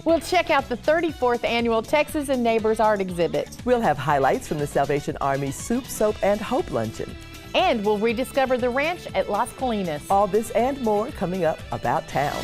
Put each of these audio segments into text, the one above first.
We'll check out the 34th Annual Texas and Neighbors Art Exhibit. We'll have highlights from the Salvation Army's Soup, Soap, and Hope Luncheon. And we'll rediscover the ranch at Las Colinas. All this and more coming up About Town.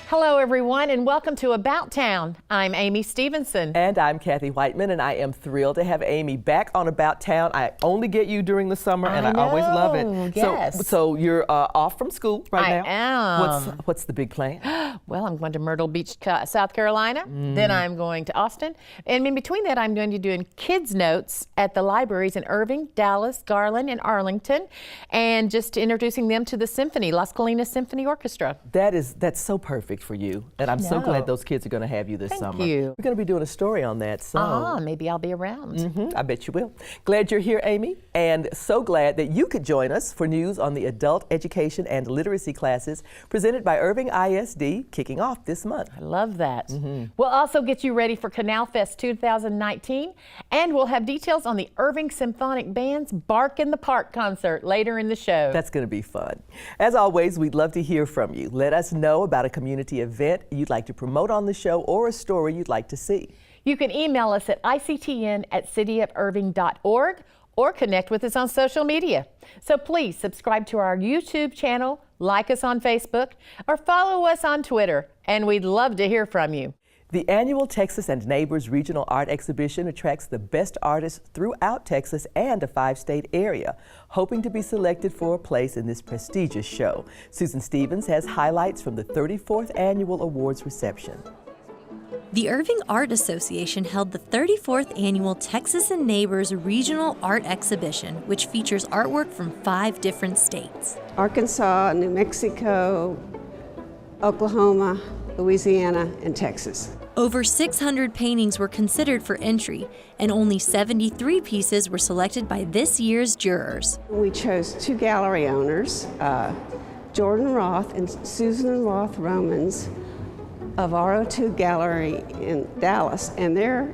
Hello, everyone, and welcome to About Town. I'm Amy Stevenson. And I'm Kathy Whiteman, and I am thrilled to have Amy back on About Town. I only get you during the summer, and I always love it. Yes. So you're off from school right now? I am. What's the big plan? Well, I'm going to Myrtle Beach, South Carolina. Then I'm going to Austin. And in between that, I'm going to be doing kids' notes at the libraries in Irving, Dallas, Garland, and Arlington, and just introducing them to the symphony, Las Colinas Symphony Orchestra. That's so perfect for you, and I'm so glad those kids are going to have you this summer. Thank you. We're going to be doing a story on that, so maybe I'll be around. I bet you will. Glad you're here, Amy, and so glad that you could join us for news on the adult education and literacy classes presented by Irving ISD, kicking off this month. I love that. We'll also get you ready for Canal Fest 2019, and we'll have details on the Irving Symphonic Band's Bark in the Park concert later in the show. That's going to be fun. As always, we'd love to hear from you. Let us know about a community event you'd like to promote on the show or a story you'd like to see. You can email us at ictn@cityofirving.org or connect with us on social media. So please subscribe to our YouTube channel, like us on Facebook, or follow us on Twitter, and we'd love to hear from you. The annual Texas and Neighbors Regional Art Exhibition attracts the best artists throughout Texas and a 5-state area, hoping to be selected for a place in this prestigious show. Susan Stevens has highlights from the 34th Annual Awards reception. The Irving Art Association held the 34th Annual Texas and Neighbors Regional Art Exhibition, which features artwork from 5 different states. Arkansas, New Mexico, Oklahoma, Louisiana, and Texas. Over 600 paintings were considered for entry, and only 73 pieces were selected by this year's jurors. We chose 2 gallery owners, Jordan Roth and Susan Roth Romans of RO2 Gallery in Dallas, and their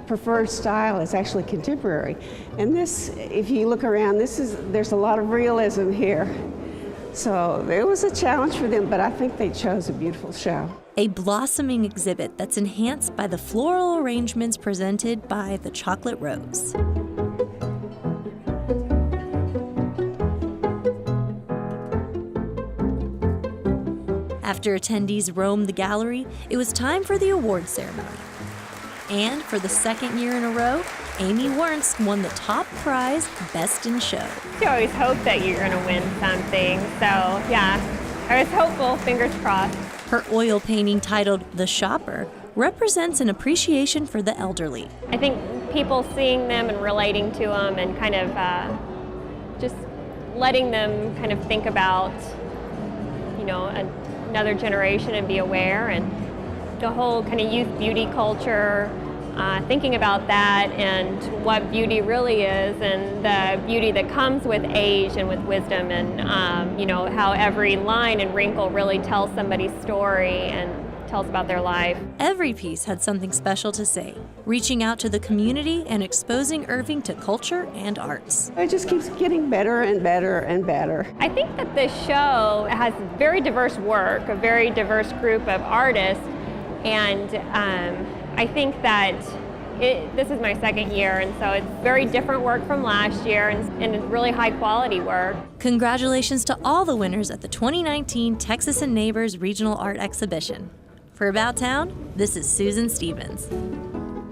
preferred style is actually contemporary. And this, if you look around, there's a lot of realism here. So it was a challenge for them, but I think they chose a beautiful show. A blossoming exhibit that's enhanced by the floral arrangements presented by the Chocolate Rose. After attendees roamed the gallery, it was time for the award ceremony. And for the 2nd year in a row, Amy Wernst won the top prize, Best in Show. You always hope that you're going to win something, so yeah, I was hopeful, fingers crossed. Her oil painting titled The Shopper represents an appreciation for the elderly. I think people seeing them and relating to them and kind of just letting them kind of think about, you know, another generation and be aware, and the whole kind of youth beauty culture, thinking about that and what beauty really is, and the beauty that comes with age and with wisdom, and you know, how every line and wrinkle really tells somebody's story and tells about their life. Every piece had something special to say, reaching out to the community and exposing Irving to culture and arts. It just keeps getting better and better and better. I think that this show has very diverse work, a very diverse group of artists, and I think that this is my 2nd year, and so it's very different work from last year, and it's really high quality work. Congratulations to all the winners at the 2019 Texas and Neighbors Regional Art Exhibition. For About Town, this is Susan Stevens.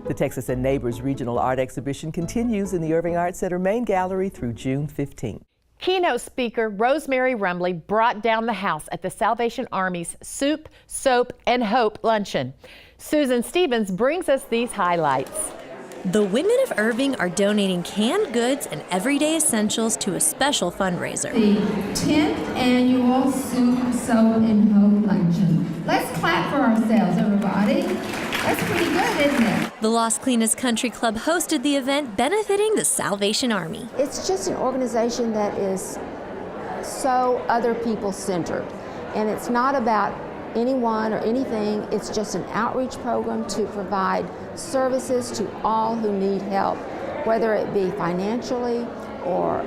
The Texas and Neighbors Regional Art Exhibition continues in the Irving Art Center main gallery through June 15th. Keynote speaker Rosemary Rumley brought down the house at the Salvation Army's Soup, Soap, and Hope Luncheon. Susan Stevens brings us these highlights. The women of Irving are donating canned goods and everyday essentials to a special fundraiser. The 10th Annual Soup, Soap, and Hope Luncheon. Let's clap for ourselves, everybody. That's pretty good, isn't it? The Las Colinas Country Club hosted the event benefiting the Salvation Army. It's just an organization that is so other people centered, and it's not about anyone or anything. It's just an outreach program to provide services to all who need help, whether it be financially or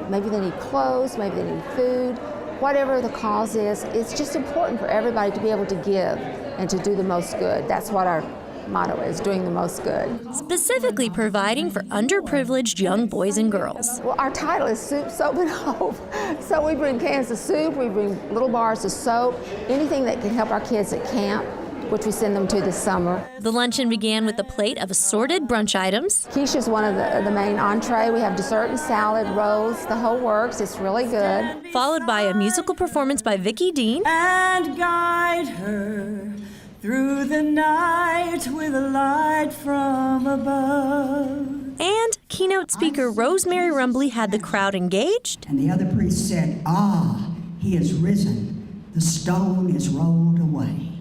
maybe they need clothes, maybe they need food. Whatever the cause is, it's just important for everybody to be able to give and to do the most good. That's what our motto is, doing the most good. Specifically providing for underprivileged young boys and girls. Well, our title is Soup, Soap, and Hope. So we bring cans of soup, we bring little bars of soap, anything that can help our kids at camp, which we send them to this summer. The luncheon began with a plate of assorted brunch items. Quiche's one of the main entree. We have dessert and salad, rolls, the whole works. It's really good. Followed by a musical performance by Vicki Dean. And guide her through the night with a light from above. And keynote speaker Rosemary Rumbley had the crowd engaged. And the other priest said, "Ah, he is risen. The stone is rolled away."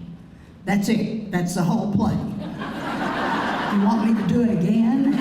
That's it. That's the whole play. You want me to do it again?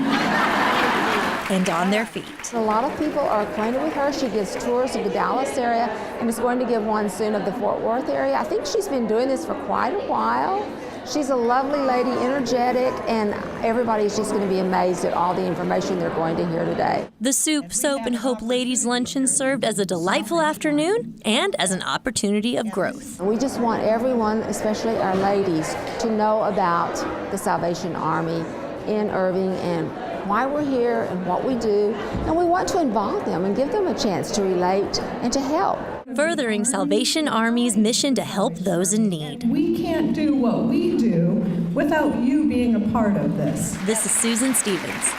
And on their feet. A lot of people are acquainted with her. She gives tours of the Dallas area and is going to give one soon of the Fort Worth area. I think she's been doing this for quite a while. She's a lovely lady, energetic, and everybody's just going to be amazed at all the information they're going to hear today. The Soup, Soap, and Hope Ladies Luncheon served as a delightful afternoon and as an opportunity of growth. We just want everyone, especially our ladies, to know about the Salvation Army in Irving and why we're here and what we do. And we want to involve them and give them a chance to relate and to help. Furthering Salvation Army's mission to help those in need. We can't do what we do without you being a part of this. This is Susan Stevens.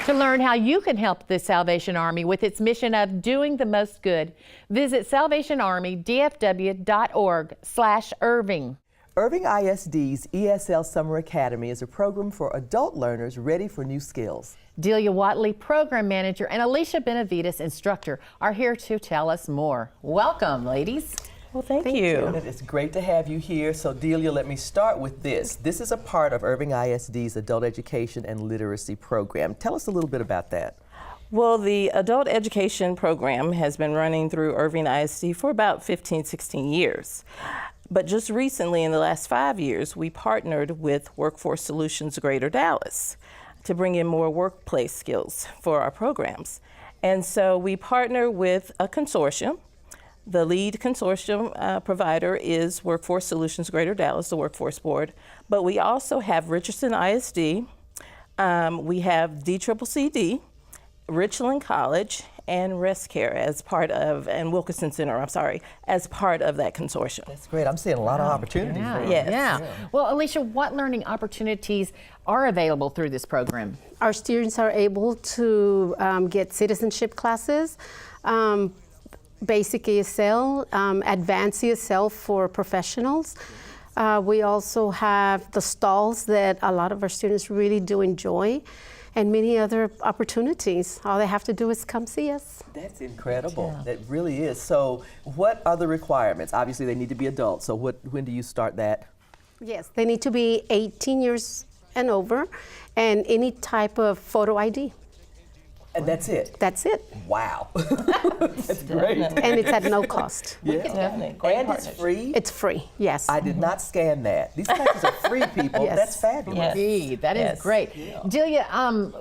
To learn how you can help the Salvation Army with its mission of doing the most good, visit salvationarmydfw.org/Irving. Irving ISD's ESL Summer Academy is a program for adult learners ready for new skills. Delia Watley, Program Manager, and Alicia Benavides, Instructor, are here to tell us more. Welcome, ladies. Well, thank you. It's great to have you here. So, Delia, let me start with this. This is a part of Irving ISD's Adult Education and Literacy Program. Tell us a little bit about that. Well, the adult education program has been running through Irving ISD for about 15, 16 years. But just recently, in the last 5 years, we partnered with Workforce Solutions Greater Dallas to bring in more workplace skills for our programs. And so we partner with a consortium. The lead consortium provider is Workforce Solutions Greater Dallas, the Workforce Board. But we also have Richardson ISD, we have DCCCD, Richland College, and ResCare as part of, and Wilkinson Center, as part of that consortium. That's great. I'm seeing a lot of opportunities. Yes. Yeah. Well, Alicia, what learning opportunities are available through this program? Our students are able to get citizenship classes, basic ESL, advanced ESL for professionals. We also have the stalls that a lot of our students really do enjoy, and many other opportunities. All they have to do is come see us. That's incredible. Yeah. That really is. So what are the requirements? Obviously they need to be adults, so when do you start that? Yes, they need to be 18 years and over, and any type of photo ID. And that's it? That's it. Wow. That's great. And it's at no cost. Yeah. Definitely. And it's free? It's free, yes. I did not scan that. These classes are free, people. Yes. That's fabulous. Yes. Indeed, that is great. Yeah. Delia,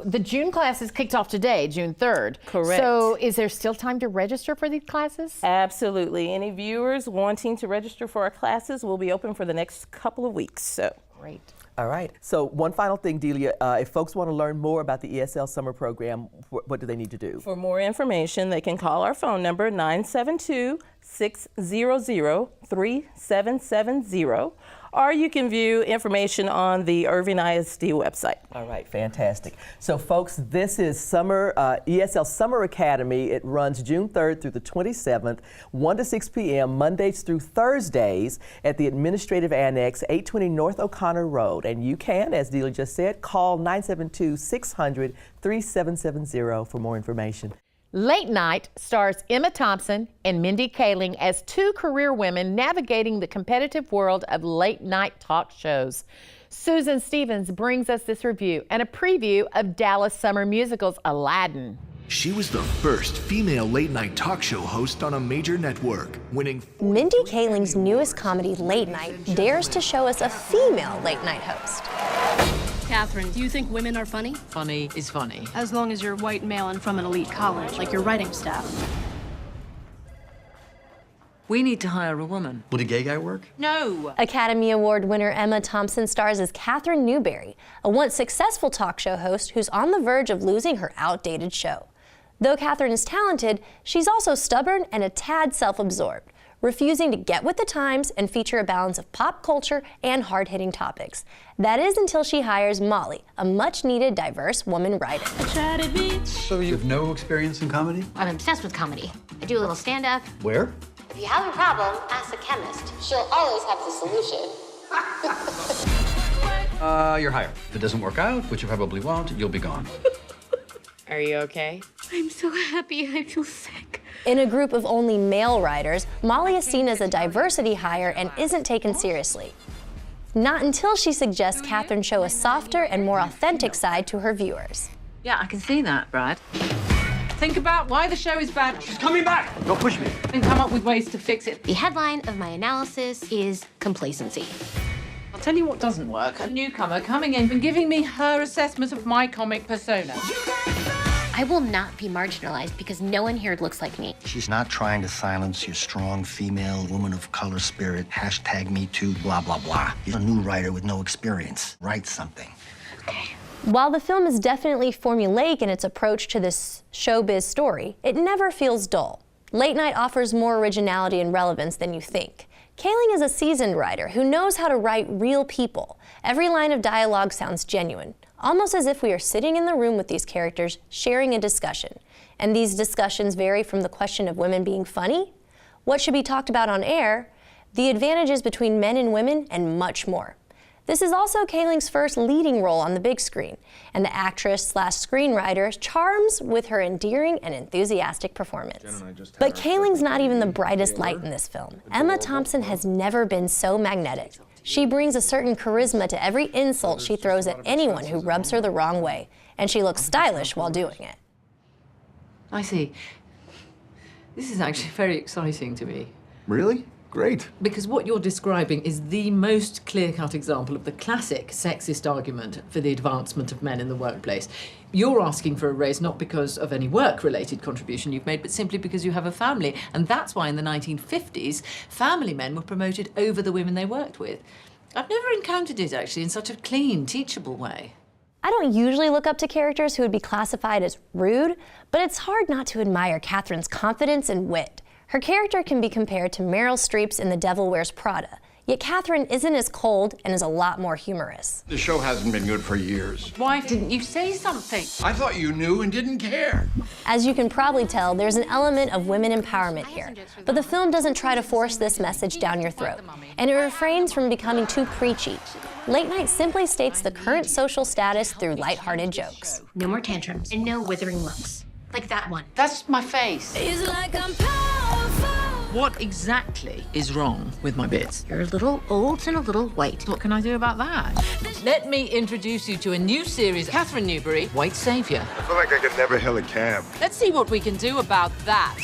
the June classes kicked off today, June 3rd. Correct. So is there still time to register for these classes? Absolutely. Any viewers wanting to register for our classes will be open for the next couple of weeks. So. Great. All right. So one final thing, Delia, if folks want to learn more about the ESL summer program, what do they need to do? For more information, they can call our phone number, 972-600-3770, or you can view information on the Irving ISD website. All right, fantastic. So folks, this is ESL Summer Academy. It runs June 3rd through the 27th, 1 to 6 p.m., Mondays through Thursdays at the Administrative Annex, 820 North O'Connor Road. And you can, as Delia just said, call 972-600-3770 for more information. Late Night stars Emma Thompson and Mindy Kaling as two career women navigating the competitive world of late night talk shows. Susan Stevens brings us this review and a preview of Dallas Summer Musical's Aladdin. She was the first female late-night talk show host on a major network, winning... Mindy Kaling's newest comedy, Late Night, dares to show us a female late-night host. Catherine, do you think women are funny? Funny is funny. As long as you're white male and from an elite college, like your writing staff. We need to hire a woman. Would a gay guy work? No. Academy Award winner Emma Thompson stars as Catherine Newberry, a once successful talk show host who's on the verge of losing her outdated show. Though Catherine is talented, she's also stubborn and a tad self-absorbed, refusing to get with the times and feature a balance of pop culture and hard-hitting topics. That is until she hires Molly, a much-needed diverse woman writer. So you have no experience in comedy? I'm obsessed with comedy. I do a little stand-up. Where? If you have a problem, ask the chemist. She'll always have the solution. You're hired. If it doesn't work out, which you probably won't, you'll be gone. Are you okay? I'm so happy. I feel sick. In a group of only male writers, Molly is seen as a diversity hire and isn't taken seriously. Not until she suggests Catherine show a softer and more authentic side to her viewers. Yeah, I can see that, Brad. Think about why the show is bad. She's coming back! Don't push me. And come up with ways to fix it. The headline of my analysis is complacency. I'll tell you what doesn't work. A newcomer coming in and giving me her assessment of my comic persona. I will not be marginalized because no one here looks like me. She's not trying to silence your strong female woman of color spirit. #MeToo, blah, blah, blah. You're a new writer with no experience. Write something. Okay. While the film is definitely formulaic in its approach to this showbiz story, it never feels dull. Late Night offers more originality and relevance than you think. Kaling is a seasoned writer who knows how to write real people. Every line of dialogue sounds genuine, almost as if we are sitting in the room with these characters sharing a discussion. And these discussions vary from the question of women being funny, what should be talked about on air, the advantages between men and women, and much more. This is also Kaling's first leading role on the big screen, and the actress/screenwriter charms with her endearing and enthusiastic performance. But Kaling's not even the brightest light in this film. Emma Thompson has never been so magnetic. She brings a certain charisma to every insult she throws at anyone who rubs her the wrong way, and she looks stylish while doing it. I see. This is actually very exciting to me. Really? Great. Because what you're describing is the most clear-cut example of the classic sexist argument for the advancement of men in the workplace. You're asking for a raise not because of any work-related contribution you've made, but simply because you have a family. And that's why in the 1950s, family men were promoted over the women they worked with. I've never encountered it, actually, in such a clean, teachable way. I don't usually look up to characters who would be classified as rude, but it's hard not to admire Catherine's confidence and wit. Her character can be compared to Meryl Streep's in The Devil Wears Prada, yet Catherine isn't as cold and is a lot more humorous. The show hasn't been good for years. Why didn't you say something? I thought you knew and didn't care. As you can probably tell, there's an element of women empowerment here, but the film doesn't try to force this message down your throat, and it refrains from becoming too preachy. Late Night simply states the current social status through lighthearted jokes. No more tantrums and no withering looks. Like that one. That's my face. It's like I'm powerful. What exactly is wrong with my bits? You're a little old and a little white. What can I do about that? Let me introduce you to a new series, Catherine Newberry, White Saviour. I feel like I could never hail a cab. Let's see what we can do about that.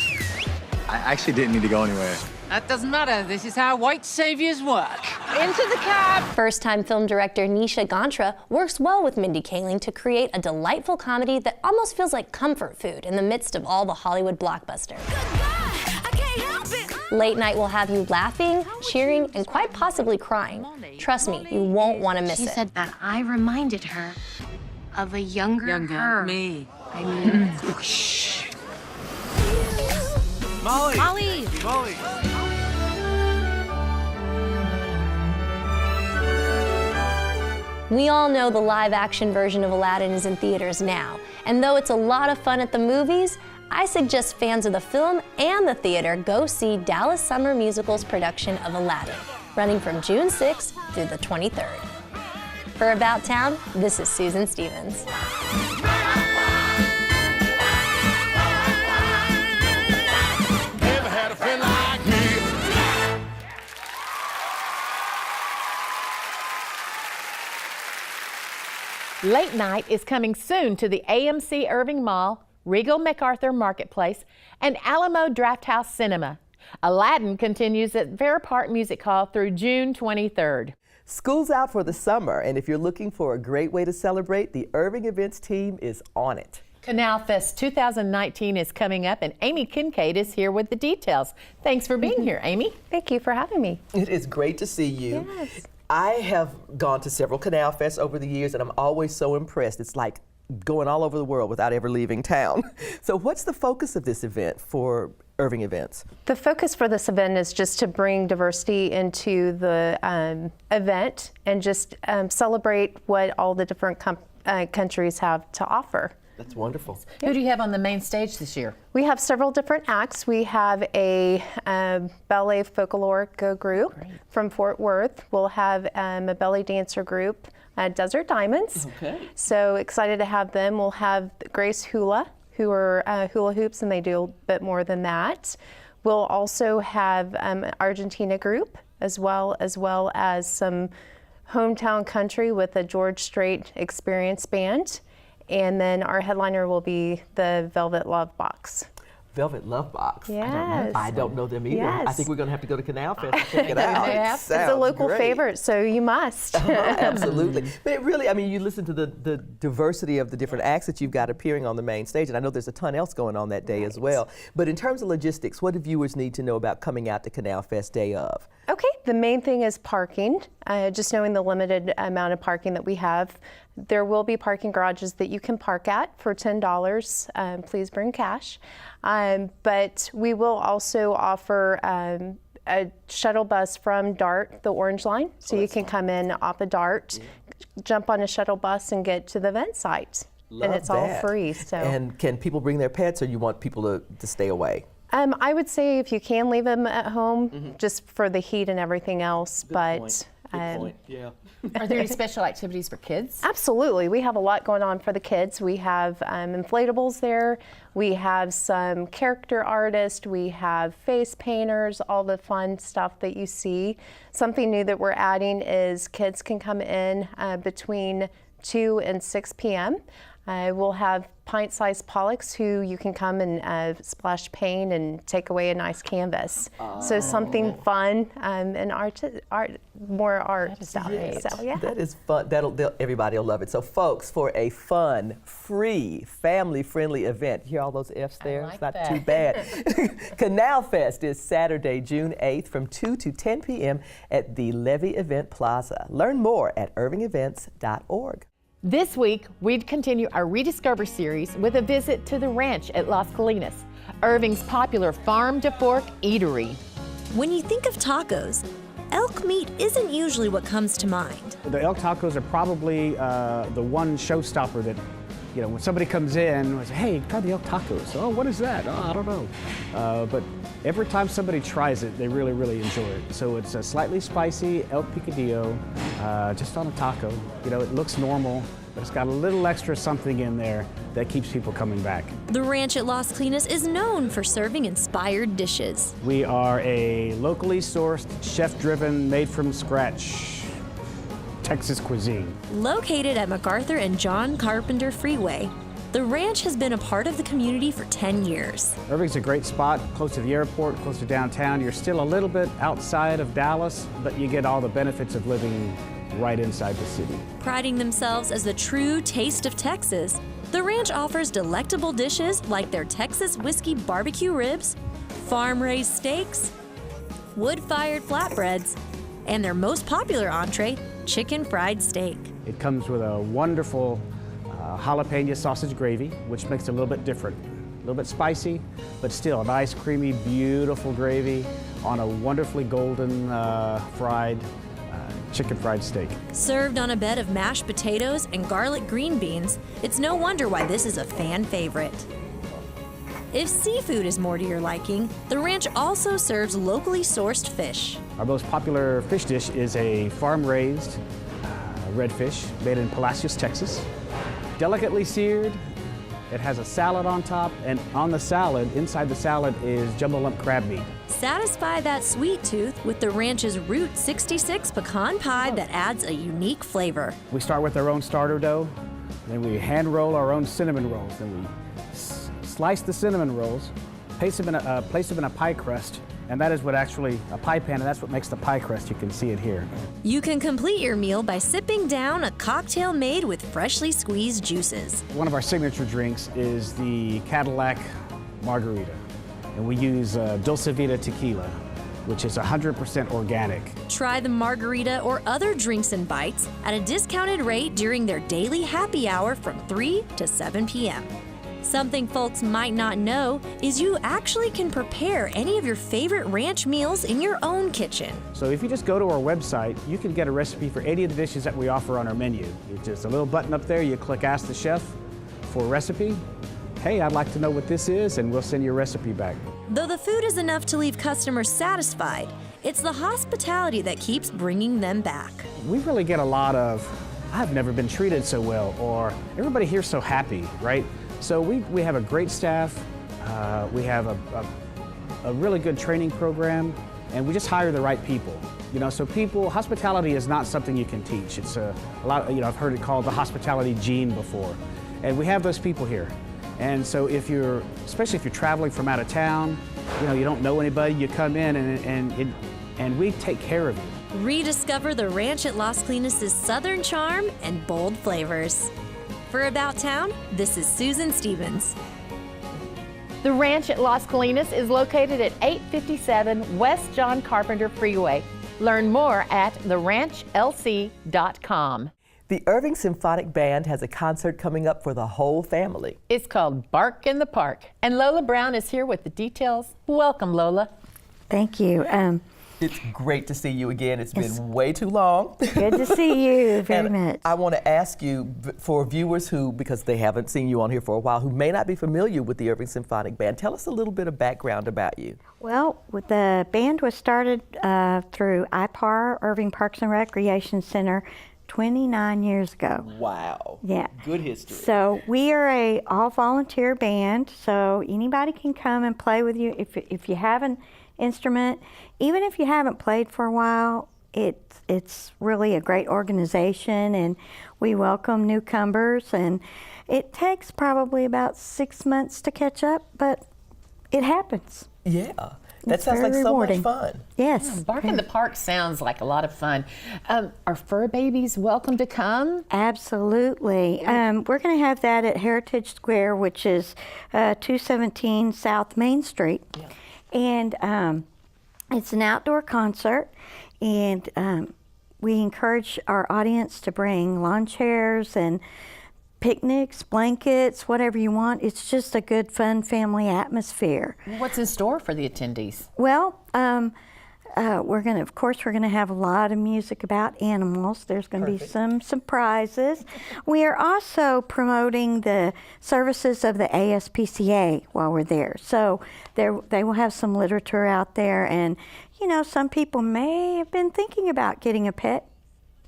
I actually didn't need to go anywhere. That doesn't matter. This is how white saviors work. Into the cab! First-time film director Nisha Gantra works well with Mindy Kaling to create a delightful comedy that almost feels like comfort food in the midst of all the Hollywood blockbuster. Late Night will have you laughing, cheering, and quite possibly crying. Trust me, you won't want to miss it. She said that I reminded her of a younger her. Me. I mean, Shh. Molly! Molly! Molly! We all know the live-action version of Aladdin is in theaters now, and though it's a lot of fun at the movies, I suggest fans of the film and the theater go see Dallas Summer Musical's production of Aladdin, running from June 6th through the 23rd. For About Town, this is Susan Stevens. Late Night is coming soon to the AMC Irving Mall, Regal MacArthur Marketplace, and Alamo Drafthouse Cinema. Aladdin continues at Fair Park Music Hall through June 23rd. School's out for the summer, and if you're looking for a great way to celebrate, the Irving Events team is on it. Canal Fest 2019 is coming up, and Amy Kincaid is here with the details. Thanks for being here, Amy. Thank you for having me. It is great to see you. Yes. I have gone to several Canal Fests over the years, and I'm always so impressed. It's like going all over the world without ever leaving town. So what's the focus of this event for Irving Events? The focus for this event is just to bring diversity into the event and just celebrate what all the different countries have to offer. That's wonderful. Who do you have on the main stage this year? We have several different acts. We have a ballet folkloric group from Fort Worth. We'll have a belly dancer group, Desert Diamonds. Okay. So excited to have them. We'll have Grace Hula, who are hula hoops, and they do a bit more than that. We'll also have Argentina group, as well as some hometown country with a George Strait Experience Band. And then our headliner will be the Velvet Love Box. Velvet Love Box. Yes. I don't know them either. Yes. I think we're going to have to go to Canal Fest and check it out. It's a local favorite, so you must. Absolutely. But it really, I mean, you listen to the diversity of the different acts that you've got appearing on the main stage, and I know there's a ton else going on that day as well. But in terms of logistics, what do viewers need to know about coming out to Canal Fest day of? Okay, the main thing is parking, just knowing the limited amount of parking that we have. There will be parking garages that you can park at for $10. Please bring cash. But we will also offer a shuttle bus from DART, the Orange Line, so you can come in off of DART, jump on a shuttle bus and get to the event site. And it's all free. So. And can people bring their pets, or you want people to stay away? I would say if you can leave them at home, just for the heat and everything else. Good point. Good point. Yeah. Are there any special activities for kids? Absolutely. We have a lot going on for the kids. We have inflatables there. We have some character artists. We have face painters, all the fun stuff that you see. Something new that we're adding is kids can come in between 2 and 6 p.m. We'll have pint-sized Pollocks who you can come and splash paint and take away a nice canvas. So something fun and more art stuff. So, yeah. That is fun. Everybody will love it. So folks, for a fun, free, family-friendly event, hear all those F's there? Like it's not that. too bad. Canal Fest is Saturday, June 8th from 2 to 10 p.m. at the Levy Event Plaza. Learn more at irvingevents.org. This week, we'd continue our Rediscover series with a visit to the ranch at Las Colinas, Irving's popular farm-to-fork eatery. When you think of tacos, elk meat isn't usually what comes to mind. The elk tacos are probably the one showstopper that, you know, when somebody comes in and says, hey, try the elk tacos. Oh, what is that? Oh, I don't know. But every time somebody tries it, they really, really enjoy it. So it's a slightly spicy elk picadillo, just on a taco. You know, it looks normal, but it's got a little extra something in there that keeps people coming back. The ranch at Las Colinas is known for serving inspired dishes. We are a locally sourced, chef-driven, made-from-scratch Texas cuisine. Located at MacArthur and John Carpenter Freeway, the ranch has been a part of the community for 10 years. Irving's a great spot, close to the airport, close to downtown. You're still a little bit outside of Dallas, but you get all the benefits of living right inside the city. Priding themselves as the true taste of Texas, the ranch offers delectable dishes like their Texas whiskey barbecue ribs, farm-raised steaks, wood-fired flatbreads, and their most popular entree, chicken fried steak. It comes with a wonderful jalapeno sausage gravy, which makes it a little bit different. A little bit spicy, but still a nice, creamy, beautiful gravy on a wonderfully golden fried chicken fried steak. Served on a bed of mashed potatoes and garlic green beans, it's no wonder why this is a fan favorite. If seafood is more to your liking, the ranch also serves locally sourced fish. Our most popular fish dish is a farm-raised redfish made in Palacios, Texas. Delicately seared, it has a salad on top, and on the salad, inside the salad is jumbo lump crab meat. Satisfy that sweet tooth with the ranch's Route 66 pecan pie that adds a unique flavor. We start with our own starter dough, then we hand roll our own cinnamon rolls, then we slice the cinnamon rolls, place them in a pie crust, and that is what actually, a pie pan, and that's what makes the pie crust. You can see it here. You can complete your meal by sipping down a cocktail made with freshly squeezed juices. One of our signature drinks is the Cadillac Margarita, and we use Dulce Vita tequila, which is 100% organic. Try the margarita or other drinks and bites at a discounted rate during their daily happy hour from 3 to 7 p.m. Something folks might not know is you actually can prepare any of your favorite ranch meals in your own kitchen. So if you just go to our website, you can get a recipe for any of the dishes that we offer on our menu. It's just a little button up there, you click Ask the Chef for a recipe. Hey, I'd like to know what this is, and we'll send you a recipe back. Though the food is enough to leave customers satisfied, it's the hospitality that keeps bringing them back. We really get a lot of, I've never been treated so well, or everybody here's so happy, right? So we have a great staff, we have a really good training program, and we just hire the right people. You know, so hospitality is not something you can teach. It's a lot, I've heard it called the hospitality gene before, and we have those people here. And so especially if you're traveling from out of town, you don't know anybody, you come in and we take care of you. Rediscover the Ranch at Las Colinas' southern charm and bold flavors. For About Town, this is Susan Stevens. The Ranch at Las Colinas is located at 857 West John Carpenter Freeway. Learn more at theranchlc.com. The Irving Symphonic Band has a concert coming up for the whole family. It's called Bark in the Park, and Lola Brown is here with the details. Welcome, Lola. Thank you. It's great to see you again. It's been way too long. Good to see you very much. I want to ask you, for viewers who, because they haven't seen you on here for a while, who may not be familiar with the Irving Symphonic Band, tell us a little bit of background about you. Well, the band was started through IPAR, Irving Parks and Recreation Center, 29 years ago. Wow. Yeah. Good history. So we are a all-volunteer band, so anybody can come and play with you. If you have an instrument, even if you haven't played for a while, it's really a great organization, and we welcome newcomers, and it takes probably about 6 months to catch up, but it happens. Yeah. That It's sounds like very so rewarding. much fun. Yes. Yeah, Bark in the Park sounds like a lot of fun. Are fur babies welcome to come? Absolutely. We're going to have that at Heritage Square, which is 217 South Main Street. Yeah. And it's an outdoor concert, and we encourage our audience to bring lawn chairs and picnics, blankets, whatever you want. It's just a good, fun family atmosphere. What's in store for the attendees? Well, we're going to have a lot of music about animals. There's going to be some surprises. We are also promoting the services of the ASPCA while we're there. So they will have some literature out there, and some people may have been thinking about getting a pet,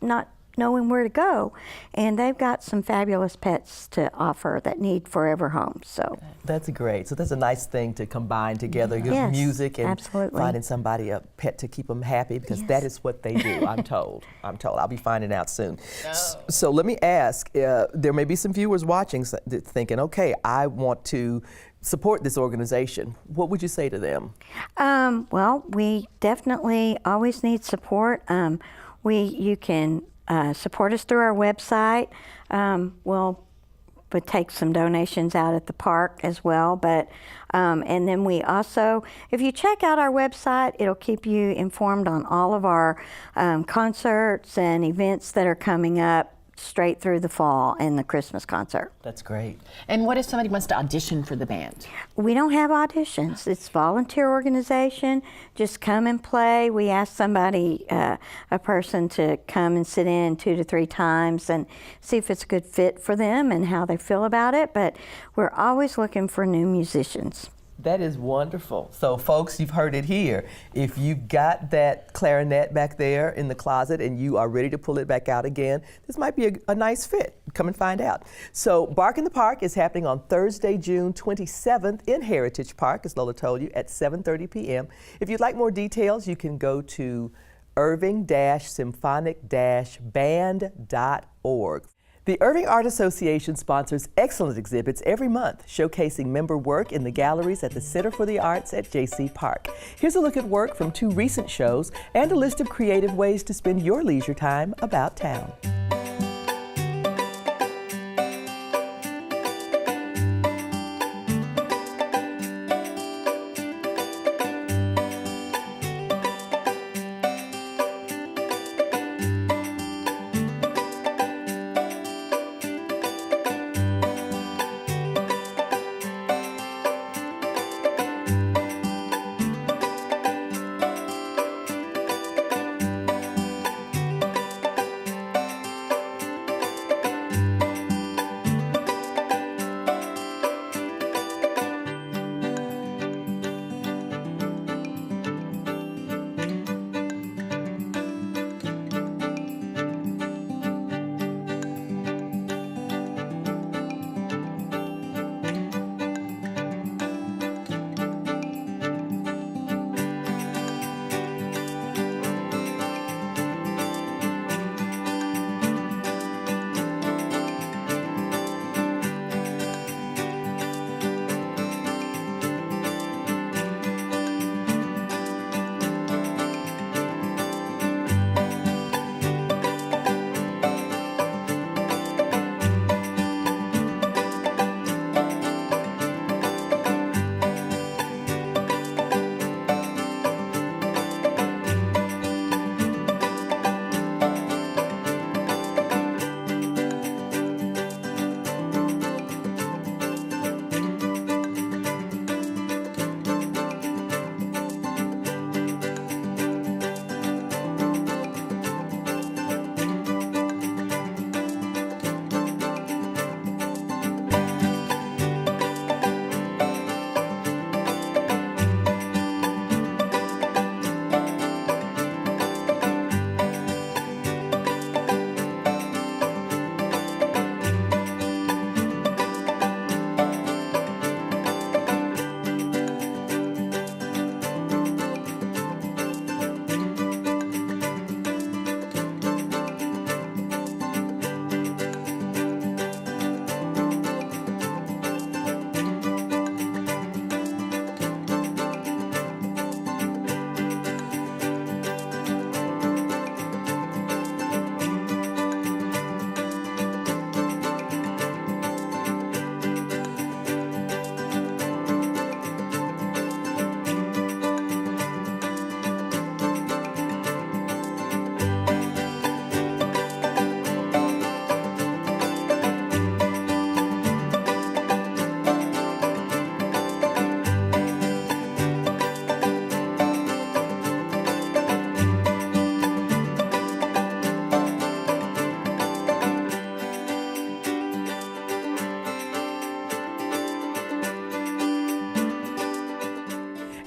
not knowing where to go, and they've got some fabulous pets to offer that need forever homes. So that's great. So that's a nice thing to combine together, give music and finding somebody a pet to keep them happy, because that is what they do. I'm told. I'll be finding out soon. So let me ask, there may be some viewers watching thinking, okay, I want to support this organization. What would you say to them? Well, we definitely always need support. You can support us through our website. We'll take some donations out at the park as well, but and then we also, if you check out our website, it'll keep you informed on all of our concerts and events that are coming up straight through the fall and the Christmas concert. That's great. And what if somebody wants to audition for the band? We don't have auditions. It's a volunteer organization. Just come and play. We ask somebody, a person, to come and sit in 2 to 3 times and see if it's a good fit for them and how they feel about it. But we're always looking for new musicians. That is wonderful. So folks, you've heard it here. If you've got that clarinet back there in the closet and you are ready to pull it back out again, this might be a nice fit. Come and find out. So Bark in the Park is happening on Thursday, June 27th in Heritage Park, as Lola told you, at 7:30 p.m. If you'd like more details, you can go to irving-symphonic-band.org. The Irving Art Association sponsors excellent exhibits every month, showcasing member work in the galleries at the Center for the Arts at J.C. Park. Here's a look at work from 2 recent shows and a list of creative ways to spend your leisure time about town.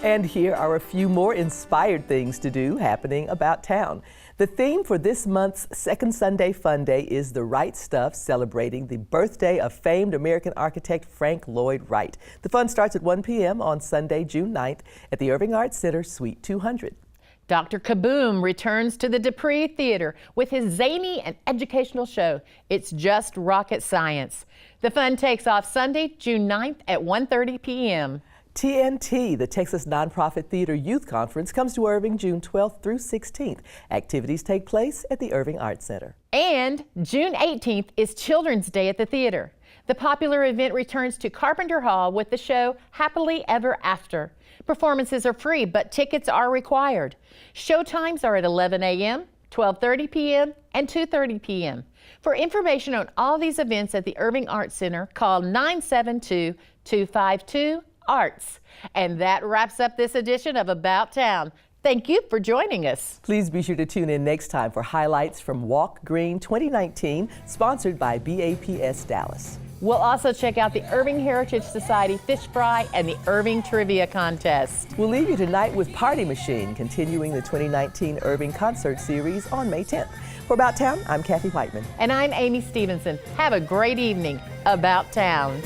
And here are a few more inspired things to do happening about town. The theme for this month's Second Sunday Fun Day is The Right Stuff, celebrating the birthday of famed American architect Frank Lloyd Wright. The fun starts at 1 p.m. on Sunday, June 9th at the Irving Arts Center, Suite 200. Dr. Kaboom returns to the Dupree Theater with his zany and educational show, It's Just Rocket Science. The fun takes off Sunday, June 9th at 1:30 p.m. TNT, the Texas Nonprofit Theater Youth Conference, comes to Irving June 12th through 16th. Activities take place at the Irving Arts Center. And June 18th is Children's Day at the theater. The popular event returns to Carpenter Hall with the show Happily Ever After. Performances are free, but tickets are required. Show times are at 11 a.m., 12:30 p.m., and 2:30 p.m. For information on all these events at the Irving Arts Center, call 972-252-ARTS. And that wraps up this edition of About Town. Thank you for joining us. Please be sure to tune in next time for highlights from Walk Green 2019, sponsored by BAPS Dallas. We'll also check out the Irving Heritage Society Fish Fry and the Irving Trivia Contest. We'll leave you tonight with Party Machine, continuing the 2019 Irving Concert Series on May 10th. For About Town, I'm Kathy Whiteman. And I'm Amy Stevenson. Have a great evening. About Town.